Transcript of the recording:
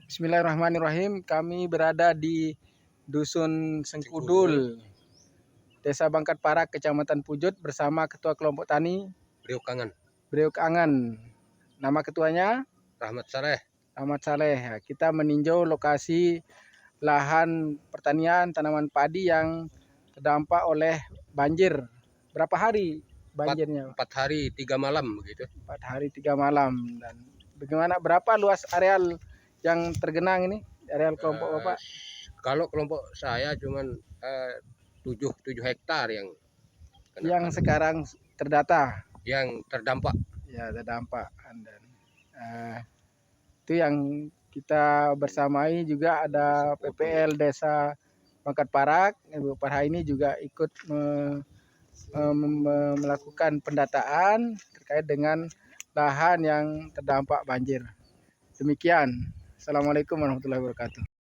Bismillahirrahmanirrahim. Kami berada di Dusun Sengkudul, Desa Bangkat Parak, Kecamatan Pujut, bersama Ketua Kelompok Tani Breuk Angan. Nama ketuanya Rahmat Saleh. Ahmad Saleh. Ya, kita meninjau lokasi lahan pertanian tanaman padi yang terdampak oleh banjir. Berapa hari banjirnya? 4 hari 3 malam begitu. 4 hari 3 malam. Dan bagaimana, berapa luas areal yang tergenang ini, areal kelompok Bapak? Kalau kelompok saya cuman 7 hektar yang kena Yang sekarang terdata, yang terdampak. ya terdampak. Dan itu yang kita bersamai juga ada PPL Desa Bangkat Parak. Ibu Parha ini juga ikut melakukan pendataan terkait dengan lahan yang terdampak banjir. Demikian. Assalamualaikum warahmatullahi wabarakatuh.